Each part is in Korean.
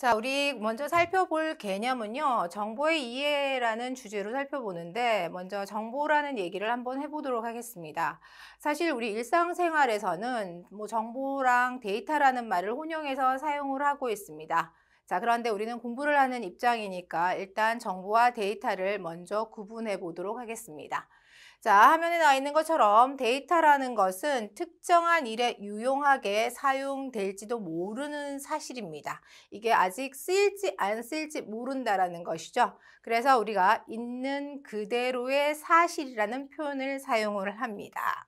자, 우리 먼저 살펴볼 개념은요, 정보의 이해라는 주제로 살펴보는데, 먼저 정보라는 얘기를 한번 해보도록 하겠습니다. 사실 우리 일상생활에서는 정보랑 데이터라는 말을 혼용해서 사용을 하고 있습니다. 자, 그런데 우리는 공부를 하는 입장이니까 일단 정보와 데이터를 먼저 구분해 보도록 하겠습니다. 자, 화면에 나와 있는 것처럼 데이터라는 것은 특정한 일에 유용하게 사용될지도 모르는 사실입니다. 이게 아직 쓰일지 안 쓰일지 모른다라는 것이죠. 그래서 우리가 있는 그대로의 사실이라는 표현을 사용을 합니다.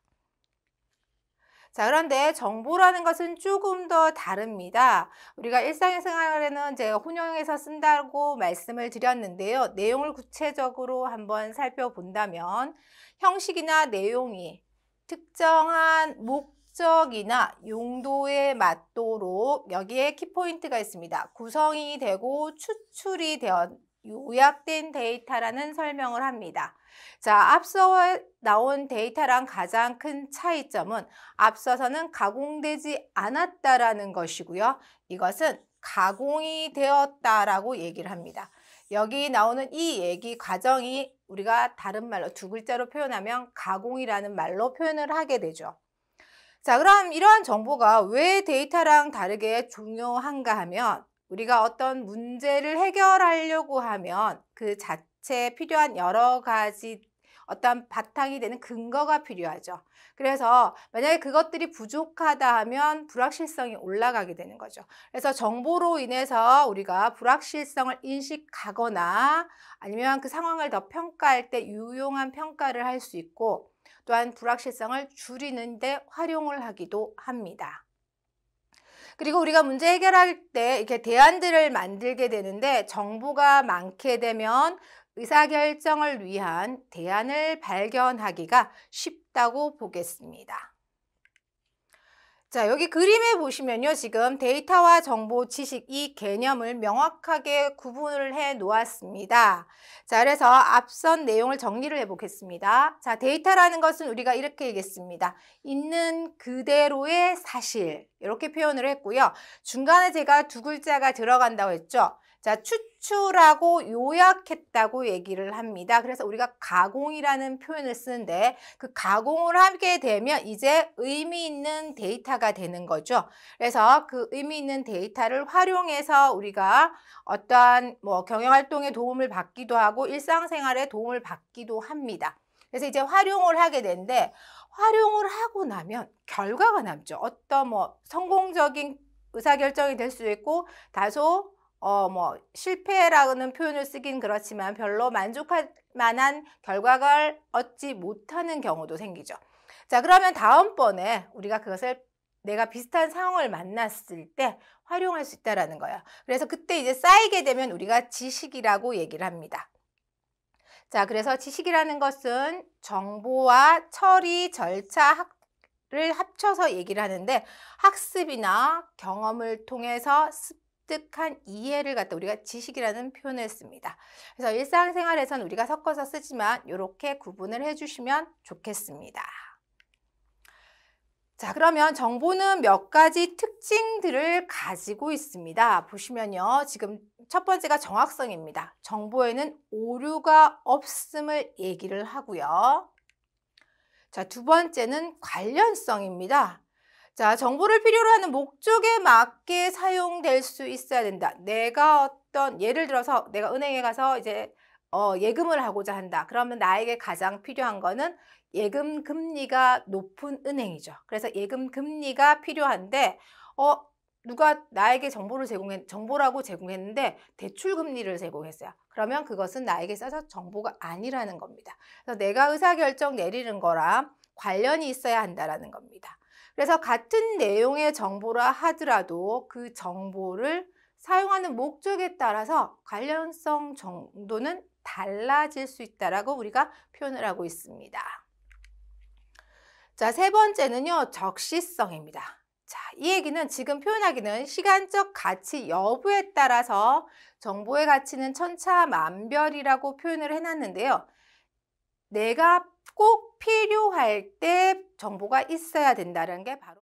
자, 그런데 정보라는 것은 조금 더 다릅니다. 우리가 일상생활에는 제가 혼용해서 쓴다고 말씀을 드렸는데요. 내용을 구체적으로 한번 살펴본다면 형식이나 내용이 특정한 목적이나 용도에 맞도록 여기에 키포인트가 있습니다. 구성이 되고 추출이 되어 요약된 데이터라는 설명을 합니다. 자, 앞서 나온 데이터랑 가장 큰 차이점은 앞서서는 가공되지 않았다라는 것이고요. 이것은 가공이 되었다라고 얘기를 합니다. 여기 나오는 이 얘기 과정이 우리가 다른 말로 두 글자로 표현하면 가공이라는 말로 표현을 하게 되죠. 자, 그럼 이러한 정보가 왜 데이터랑 다르게 중요한가 하면 우리가 어떤 문제를 해결하려고 하면 그 자체에 필요한 여러 가지 어떤 바탕이 되는 근거가 필요하죠. 그래서 만약에 그것들이 부족하다 하면 불확실성이 올라가게 되는 거죠. 그래서 정보로 인해서 우리가 불확실성을 인식하거나 아니면 그 상황을 더 평가할 때 유용한 평가를 할 수 있고 또한 불확실성을 줄이는 데 활용을 하기도 합니다. 그리고 우리가 문제 해결할 때 이렇게 대안들을 만들게 되는데 정보가 많게 되면 의사결정을 위한 대안을 발견하기가 쉽다고 보겠습니다. 자, 여기 그림에 보시면요. 지금 데이터와 정보, 지식 이 개념을 명확하게 구분을 해 놓았습니다. 자, 그래서 앞선 내용을 정리를 해 보겠습니다. 자, 데이터라는 것은 우리가 이렇게 얘기했습니다. 있는 그대로의 사실 이렇게 표현을 했고요. 중간에 제가 두 글자가 들어간다고 했죠. 자, 추출하고 요약했다고 얘기를 합니다. 그래서 우리가 가공이라는 표현을 쓰는데 그 가공을 하게 되면 이제 의미 있는 데이터가 되는 거죠. 그래서 그 의미 있는 데이터를 활용해서 우리가 어떠한 경영활동에 도움을 받기도 하고 일상생활에 도움을 받기도 합니다. 그래서 이제 활용을 하게 되는데 활용을 하고 나면 결과가 남죠. 어떤 성공적인 의사결정이 될 수 있고 다소 실패라는 표현을 쓰긴 그렇지만 별로 만족할 만한 결과를 얻지 못하는 경우도 생기죠. 자, 그러면 다음번에 우리가 그것을 내가 비슷한 상황을 만났을 때 활용할 수 있다라는 거예요. 그래서 그때 이제 쌓이게 되면 우리가 지식이라고 얘기를 합니다. 자, 그래서 지식이라는 것은 정보와 처리 절차를 합쳐서 얘기를 하는데 학습이나 경험을 통해서 습득한 이해를 갖다 우리가 지식이라는 표현을 씁니다. 그래서 일상생활에서는 우리가 섞어서 쓰지만 이렇게 구분을 해주시면 좋겠습니다. 자, 그러면 정보는 몇 가지 특징들을 가지고 있습니다. 보시면요. 지금 첫 번째가 정확성입니다. 정보에는 오류가 없음을 얘기를 하고요. 자, 두 번째는 관련성입니다. 자, 정보를 필요로 하는 목적에 맞게 사용될 수 있어야 된다. 내가 예를 들어서 내가 은행에 가서 이제 예금을 하고자 한다. 그러면 나에게 가장 필요한 거는 예금 금리가 높은 은행이죠. 그래서 예금 금리가 필요한데 누가 나에게 정보라고 제공했는데 대출 금리를 제공했어요. 그러면 그것은 나에게 있어서 정보가 아니라는 겁니다. 그래서 내가 의사결정 내리는 거랑 관련이 있어야 한다라는 겁니다. 그래서 같은 내용의 정보라 하더라도 그 정보를 사용하는 목적에 따라서 관련성 정도는 달라질 수 있다라고 우리가 표현을 하고 있습니다. 자, 세 번째는요, 적시성입니다. 자, 이 얘기는 지금 표현하기는 시간적 가치 여부에 따라서 정보의 가치는 천차만별이라고 표현을 해놨는데요. 내가 꼭 필요할 때 정보가 있어야 된다는 게 바로